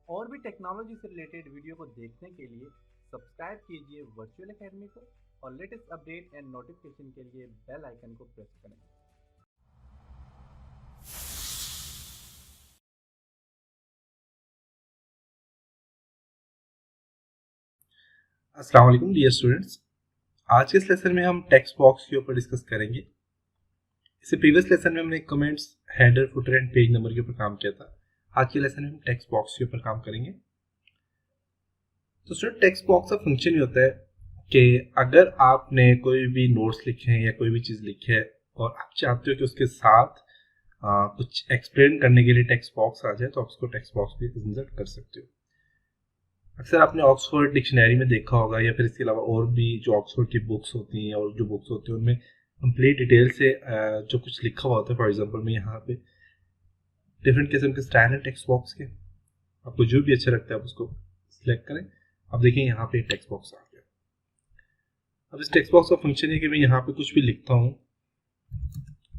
और भी टेक्नोलॉजी से रिलेटेड वीडियो को देखने के लिए सब्सक्राइब कीजिए वर्चुअल एकेडमी को और लेटेस्ट अपडेट एंड नोटिफिकेशन के लिए बेल आइकन को प्रेस करें। अस्सलाम वालेकुम डियर स्टूडेंट्स। आज के इस लेसन में हम टेक्स्ट बॉक्स के ऊपर डिस्कस करेंगे। इससे प्रीवियस लेसन में हमने comments, header, footer and page number के ऊपर काम किया था। आज के लेसन में हम टेक्स्ट बॉक्स के ऊपर काम करेंगे। तो स्टूडेंट, टेक्स्ट बॉक्स का फंक्शन ये होता है कि अगर आपने कोई भी नोट्स लिखे हैं या कोई भी चीज़ लिखी है और आप चाहते हो कि उसके साथ कुछ एक्सप्लेन करने के लिए टेक्स्ट बॉक्स आ जाए, तो आप उसको टेक्स्ट बॉक्स भी इंसर्ट कर सकते हो। अक्सर आपने ऑक्सफोर्ड डिक्शनरी में देखा होगा या फिर इसके अलावा और भी जो ऑक्सफोर्ड की बुक्स होती हैं और जो बुक्स होती हैं उनमें कंप्लीट डिटेल से जो कुछ लिखा हुआ होता है। फॉर एग्जांपल मैं यहाँ पे डिफरेंट किस्म के स्टाइल है टेक्स्ट बॉक्स के, आपको जो भी अच्छा लगता है आप उसको सिलेक्ट करें। अब देखिए यहाँ पे टेक्स्ट बॉक्स आ गया। अब इस टेक्स्ट बॉक्स का फंक्शन है कि मैं यहाँ पे कुछ भी लिखता हूँ।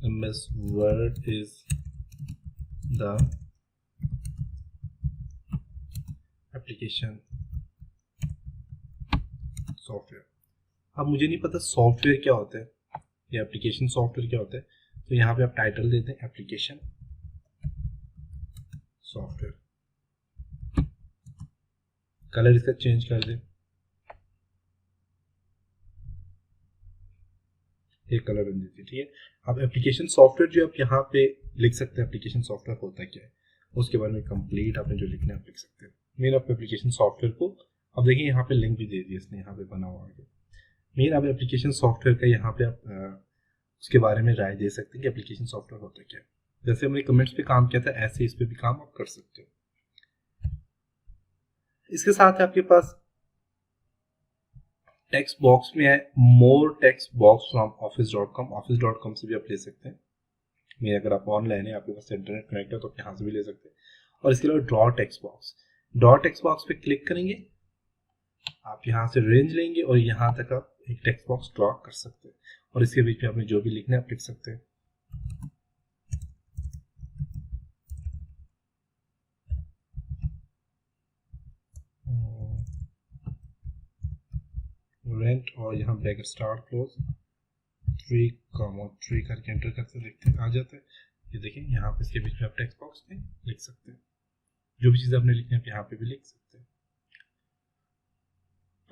MS Word is the application software. अब मुझे नहीं पता सॉफ्टवेयर क्या होता है या एप्लीकेशन सॉफ्टवेयर क्या होता है, तो यहाँ पे आप टाइटल देते हैं एप्लीकेशन सॉफ्टवेयर। कलर इसका चेंज कर दें, एक कलर बन देती है, ठीक है। अब एप्लीकेशन सॉफ्टवेयर जो आप यहाँ पे लिख सकते हैं, एप्लीकेशन सॉफ्टवेयर होता क्या है उसके बारे में कंप्लीट आपने जो लिखना है आप लिख सकते हैं। मेन आप एप्लीकेशन सॉफ्टवेयर को, अब देखिए यहाँ पे लिंक भी दे दिया इसने, यहाँ पे बना हुआ है। मेन आप एप्लीकेशन सॉफ्टवेयर का यहाँ पे आप उसके बारे में राय दे सकते हैं कि एप्लीकेशन सॉफ्टवेयर होता क्या है। जैसे हमने कमेंट्स पे काम किया था, ऐसे इस पे भी काम आप कर सकते हो। इसके साथ आपके पास टेक्स्ट बॉक्स में है मोर text box from office.com। office.com से भी आप ले सकते हैं। मेरे अगर आप ऑनलाइन है, आपके पास इंटरनेट कनेक्ट है, तो आप यहाँ से भी ले सकते हैं। और इसके अलावा draw text box, draw text box पे क्लिक करेंगे, आप यहाँ से रेंज लेंगे और यहाँ तक आप एक टेक्स्ट बॉक्स ड्रॉ कर सकते हैं और इसके बीच में आपने जो भी लिखना है आप लिख सकते हैं। रेंट और यहाँ ब्रैकेट स्टार्ट क्लोज 3 करके एंटर करते लिखते आ जाता है। ये देखिए यहाँ पे इसके बीच में आप टेक्स्ट बॉक्स में लिख सकते हैं, जो भी चीज़ आपने लिखनी है आप यहाँ पे भी लिख सकते हैं।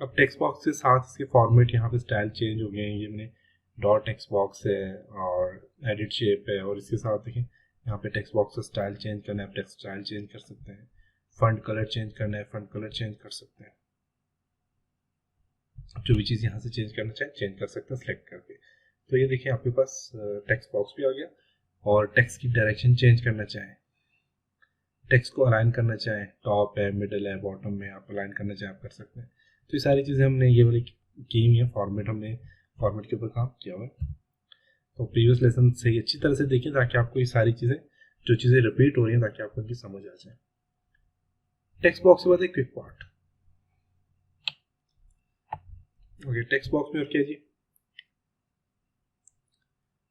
अब टेक्स्ट बॉक्स के साथ इसके फॉर्मेट यहाँ पे स्टाइल चेंज हो गए हैं। ये मैंने डॉट टेक्स्ट बॉक्स है और एडिट शेप है, और इसके साथ देखिए यहाँ पे टेक्स्ट बॉक्स का स्टाइल चेंज करना है, आप टेक्स्ट स्टाइल चेंज कर सकते हैं। फंट कलर चेंज करना है, फंट कलर चेंज कर सकते हैं। जो भी चीज़ यहाँ से चेंज करना चाहे चेंज कर सकते हैं सिलेक्ट करके। तो ये देखिए आपके पास टेक्स्ट बॉक्स भी आ गया। और टेक्स्ट की डायरेक्शन चेंज करना चाहें, टेक्स्ट को अलाइन करना चाहें, टॉप है, मिडल है, बॉटम में आप अलाइन करना चाहें आप कर सकते हैं। तो ये सारी चीज़ें हमने ये वाली की हुई है। फॉर्मेट हमने फॉर्मेट के ऊपर काम किया हुआ है। तो प्रीवियस लेसन से अच्छी तरह से देखिए ताकि आपको ये सारी चीज़ें जो चीज़ें रिपीट हो रही हैं ताकि आपको इनकी समझ आ जाए। टेक्स्ट बॉक्स के बाद एक quick part. Okay, text box में और क्या जी,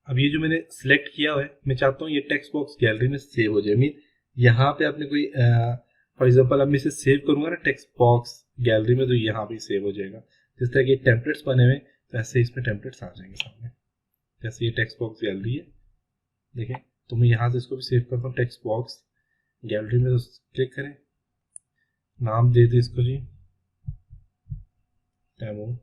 अब ये जो मैंने सिलेक्ट किया हुआ है, मैं चाहता हूँ ये टेक्स्ट बॉक्स गैलरी में सेव हो जाए। मीन यहाँ पे आपने कोई फॉर एग्जांपल अब मैं इसे सेव करूँगा ना टेक्स्ट बॉक्स गैलरी में, तो यहाँ पे सेव हो जाएगा। जिस तरह के टेम्पलेट्स बने हुए तो ऐसे इसमें टेम्पलेट्स आ जाएंगे सामने। जैसे ये टेक्स्ट बॉक्स गैलरी है, देखें, तो मैं यहाँ से इसको भी सेव करता हूँ टेक्स्ट बॉक्स गैलरी में। तो क्लिक करें, नाम दे दें इसको जी तैमूर,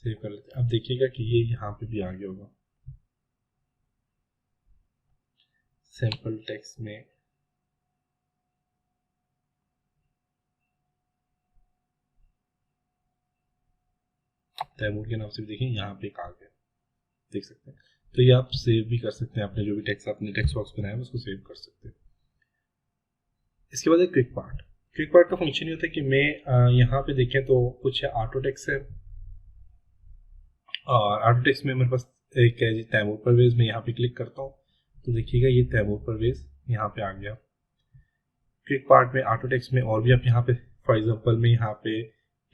सेव कर लेते हैं। अब देखिएगा कि ये यहाँ पे भी आ गया होगा सिंपल टेक्स्ट में। तैमूर के नाम से भी देखें यहाँ पे आ गया, देख सकते हैं। तो ये आप सेव भी कर सकते हैं, आपने जो भी टेक्स्ट अपने टेक्स्ट बॉक्स बनाया है उसको सेव कर सकते हैं। इसके बाद एक क्विक पार्ट। क्विक पार्ट का फंक्शन ये होता है कि मैं यहाँ पे देखें तो कुछ है ऑटो टेक्स्ट है, और ऑटो टेक्स्ट में मेरे पास एक है जी तैमूर परवेज। मैं यहाँ पे क्लिक करता हूँ तो देखिएगा ये तैमूर परवेज यहाँ पे आ गया। क्विक पार्ट में ऑटो टेक्स्ट में और भी आप यहाँ पे फॉर एग्जांपल मैं यहाँ पे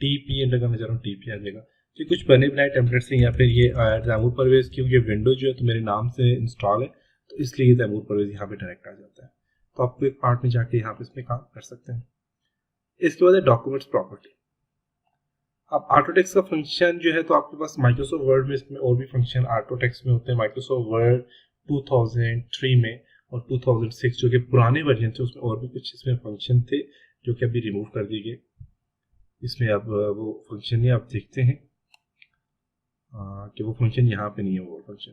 TP एंटर करना चाह रहा हूँ, TP आ जाएगा। ये कुछ बने बनाए टेम्पलेट्स हैं, या फिर ये तैमूर परवेज क्योंकि विंडो जो है तो मेरे नाम से इंस्टॉल है तो इसलिए ये तैमूर परवेज यहाँ पे डायरेक्ट आ जाता है। तो आप क्विक पार्ट में जाके यहाँ पे इसमें काम कर सकते हैं। इसके बाद है डॉक्यूमेंट्स प्रॉपर्टी। अब ऑटोटेक्स्ट का फंक्शन जो है तो आपके पास माइक्रोसॉफ्ट वर्ड में इसमें और भी फंक्शन ऑटोटेक्स्ट में होते हैं। माइक्रोसॉफ्ट वर्ड 2003 में और 2006 जो कि पुराने वर्जन थे उसमें और भी कुछ इसमें फंक्शन थे जो कि अभी रिमूव कर दिए गए। इसमें अब वो फंक्शन नहीं आप देखते हैं कि वो फंक्शन यहाँ पे नहीं है। वो फंक्शन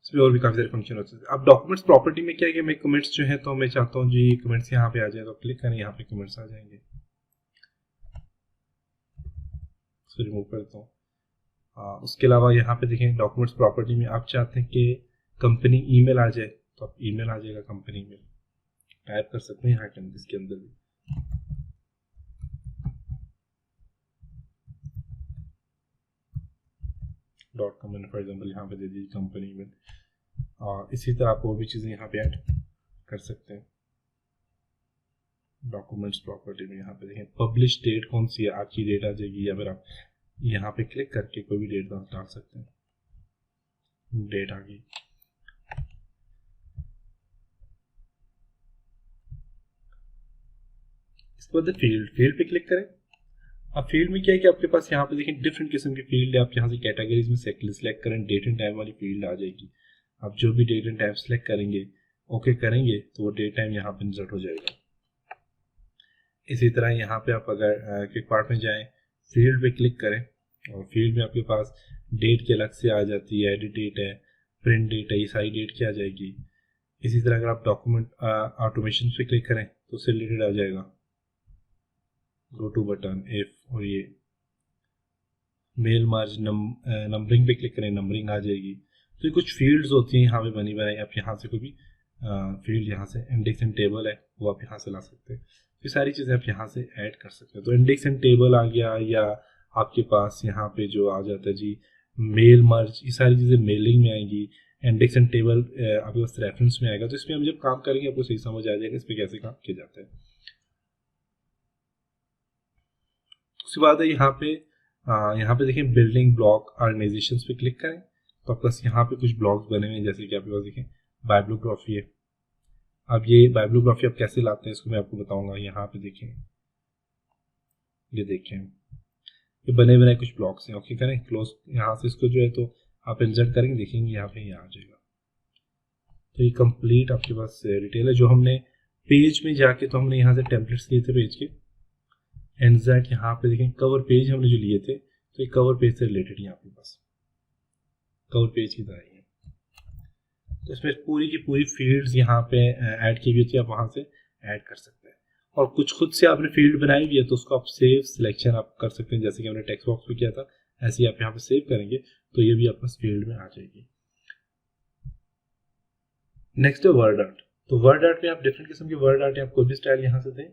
इसमें और भी काफ़ी सारे फंक्शन होते हैं। अब डॉक्यूमेंट्स प्रॉपर्टी में क्या है कि मैं कमेंट्स जो है तो मैं चाहता हूँ जी कमेंट्स यहाँ पे आ जाए, तो क्लिक करें, यहाँ पे कमेंट्स आ जाएंगे। इसको रिमूव करता हूँ। उसके अलावा यहाँ पे देखें डॉक्यूमेंट्स प्रॉपर्टी में आप चाहते हैं कि कंपनी ईमेल आ जाए तो आप ईमेल आ जाएगा, कंपनी ईमेल टाइप कर सकते हैं यहाँ के अंदर, इसके अंदर भी। .com मैंने फॉर एग्जाम्पल यहाँ पे दे दी कंपनी ईमेल। और इसी तरह आप और भी चीज़ें यहाँ पे ऐड कर सकते हैं। डॉक्यूमेंट्स प्रॉपर्टी में यहाँ पे देखें पब्लिश डेट कौन सी है, आज की डेट आ जाएगी, या फिर आप यहाँ पे क्लिक करके कोई भी डेट डाल सकते हैं। डेट आ गई। इसके बाद फील्ड पे क्लिक करें। अब फील्ड में क्या है कि आपके पास यहाँ पे देखें डिफरेंट किस्म की फील्ड है। आप यहाँ से कैटेगरीज में सिलेक्ट करें, डेट एंड टाइम वाली फील्ड आ जाएगी। आप जो भी डेट एंड टाइम सेलेक्ट करेंगे, ओके करेंगे, तो वो डेट टाइम यहाँ पे इंसर्ट हो जाएगा। इसी तरह यहाँ पे आप अगर क्विक पार्ट में जाएं, फील्ड पे क्लिक करें और फील्ड में आपके पास डेट की अलग से आ जाती है, एडिट डेट है, प्रिंट डेट है, ये सारी डेट की आ जाएगी। इसी तरह अगर आप डॉक्यूमेंट ऑटोमेशन पे क्लिक करें तो उससे रिलेटेड आ जाएगा, गो टू बटन एफ, और ये मेल मार्ज नंबरिंग पे क्लिक करें, नंबरिंग आ जाएगी। तो ये कुछ फील्ड्स होती हैं यहाँ पे बनी बनाई। आप यहाँ से कोई भी फील्ड, यहाँ से इंडेक्स एंड टेबल है वो आप यहाँ से ला सकते हैं। ये सारी चीज़ें आप यहाँ से ऐड कर सकते हैं। तो इंडेक्स एंड टेबल आ गया, या आपके पास यहाँ पे जो आ जाता है जी मेल मर्ज, ये सारी चीज़ें मेलिंग में आएंगी। इंडेक्स एंड टेबल आपके पास रेफरेंस में आएगा। तो इसमें हम जब काम करेंगे आपको सही समझ आ जाएगा इस पर कैसे काम किया जाता है। उसके बाद है यहाँ पे देखें बिल्डिंग ब्लॉक ऑर्गेनाइजेशन पे क्लिक करें तो आपके पास यहाँ पे कुछ ब्लॉक्स बने हुए हैं, जैसे कि आपके पास देखें बाइब्लियोग्राफी है। अब ये बाइब्लियोग्राफी आप कैसे लाते हैं इसको मैं आपको बताऊंगा। यहाँ पे देखें, ये देखें ये बने बनाए कुछ ब्लॉक्स हैं। ओके करें क्लोज, यहाँ से इसको जो है तो आप इंसर्ट करेंगे, देखेंगे यहाँ पे ये आ जाएगा। तो ये कंप्लीट आपके पास डिटेल है। जो हमने पेज में जाके तो हमने यहाँ से टेम्पलेट्स लिए थे पेज के, एंड यहाँ पे देखें कवर पेज हमने जो लिए थे, तो ये कवर पेज से रिलेटेड यहाँ पे पास कवर पेज की तरह ही है। तो इसमें पूरी की पूरी फील्ड्स यहाँ पे ऐड की हुई थी, आप वहाँ से ऐड कर सकते हैं। और कुछ खुद से आपने फील्ड बनाई हुई है तो उसको आप सेव सिलेक्शन आप कर सकते हैं, जैसे कि हमने टेक्स्ट बॉक्स में किया था, ऐसे ही आप यहाँ पे सेव करेंगे तो ये भी आपके पास फील्ड में आ जाएगी। नेक्स्ट है वर्ड आर्ट। तो वर्ड आर्ट में आप डिफरेंट किस्म के वर्ड आर्ट, आप कोई भी स्टाइल यहाँ से दें,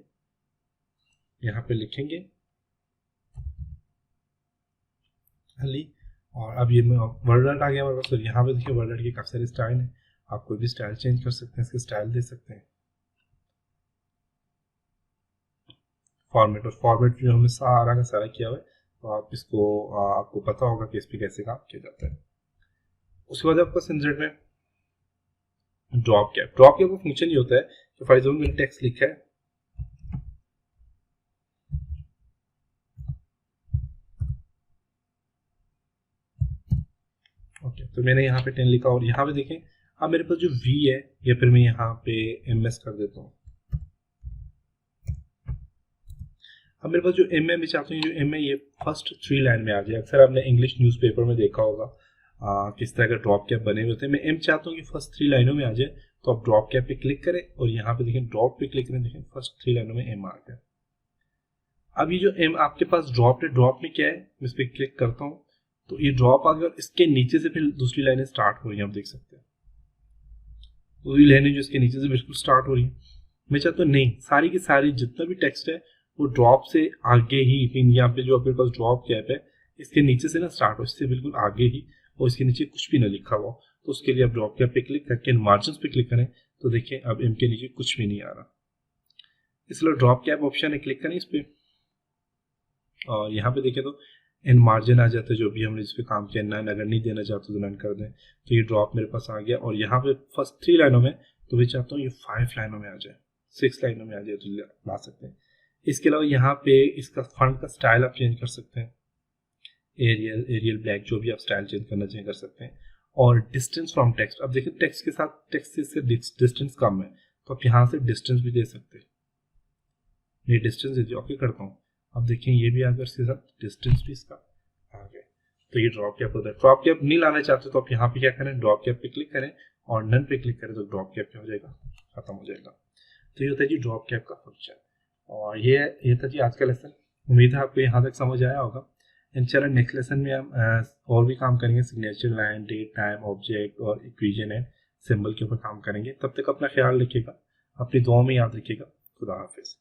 यहाँ पे लिखेंगे हली, और अब ये वर्ड आर्ट आ गया हमारे पास। तो यहाँ पे देखिए वर्ड आर्ट के काफी सारे स्टाइल हैं, आप कोई भी स्टाइल चेंज कर सकते हैं, इसके स्टाइल दे सकते हैं। फॉर्मेट, और फॉर्मेट जो हमने सारा का सारा किया हुआ है, तो आप इसको आपको पता होगा कि इस पर कैसे काम किया जाता है। उसके बाद आपका इंसर्ट में ड्रॉप कैप। ड्रॉप कैप का फंक्शन ये होता है कि फॉर एग्जाम्पल मैंने टेक्स्ट लिखा है, ओके तो मैंने यहाँ पे 10 लिखा, और यहाँ पे देखें अब मेरे पास जो V है, या फिर मैं यहाँ पे MS कर देता हूँ। अब मेरे पास जो M है, मैं चाहता हूँ जो M है ये फर्स्ट 3 लाइन में आ जाए। अक्सर आपने इंग्लिश न्यूज़पेपर में देखा होगा किस तरह का ड्रॉप कैप बने हुए होते हैं। मैं M चाहता हूँ कि फर्स्ट 3 लाइनों में आ जाए, तो आप ड्रॉप कैप पे क्लिक करें और यहाँ पे देखें ड्रॉप पे क्लिक करें, देखें फर्स्ट 3 लाइनों में M आ गया। अब ये जो M आपके पास ड्रॉप है, ड्रॉप में क्या है, मैं इस पर क्लिक करता हूँ तो ये ड्रॉप आ गया, और इसके नीचे से फिर दूसरी लाइनें स्टार्ट हो रही हैं, आप देख सकते हैं दूसरी लाइनें जो इसके नीचे से बिल्कुल स्टार्ट हो रही हैं। मैं चाहता हूँ नहीं, सारी की सारी जितना भी टेक्स्ट है वो ड्रॉप से आगे ही, यहाँ पे जो आपके पास ड्रॉप कैप है इसके नीचे से ना स्टार्ट हो, इससे बिल्कुल आगे ही, और इसके नीचे कुछ भी ना लिखा हुआ। तो उसके लिए आप ड्रॉप कैप पे क्लिक करके मार्जिन पे क्लिक करें तो देखिए अब M के नीचे कुछ भी नहीं आ रहा। इसलिए ड्रॉप कैप ऑप्शन है, क्लिक करें इस पर, और यहाँ पे देखें तो इन मार्जिन आ जाता है, जो भी हमने जिस पे काम किया, नन अगर नहीं देना चाहते तो नन कर दें। तो ये ड्रॉप मेरे पास आ गया, और यहाँ पे फर्स्ट 3 लाइनों में तो मैं चाहता हूँ ये 5 लाइनों में आ जाए, 6 लाइनों में आ जाए तो ला सकते हैं। इसके अलावा यहाँ पे इसका फंड का स्टाइल आप चेंज कर सकते हैं, एरियल ब्लैक, जो भी आप स्टाइल चेंज करना चाहिए कर सकते हैं। और डिस्टेंस फ्रॉम टेक्स्ट, अब देखिए टेक्स्ट के साथ टेक्स्ट से डिस्टेंस कम है तो आप यहाँ से डिस्टेंस भी दे सकते हैं। ये डिस्टेंस दे दिया, ओके करता हूँ। अब देखिए ये भी अगर इसके साथ डिस्टेंस भी इसका आ गया, तो ये ड्रॉप कैप होता है। ड्रॉप कैप नहीं लाना चाहते तो आप यहाँ पे क्या करें, ड्रॉप कैप पे क्लिक करें और नन पे क्लिक करें तो ड्रॉप कैप क्या हो जाएगा, खत्म हो जाएगा। तो ये होता है जी ड्रॉप कैप का फंक्शन। और ये था जी आज का लेसन। उम्मीद है आपको यहाँ तक समझ आया होगा। इंशाल्लाह नेक्स्ट लेसन में हम और भी काम करेंगे, signature line, date, time, object और इक्वेशन एंड सिंबल के ऊपर काम करेंगे। तब तक अपना ख्याल रखिएगा, अपनी दुआ में याद रखिएगा। खुदा हाफिज़।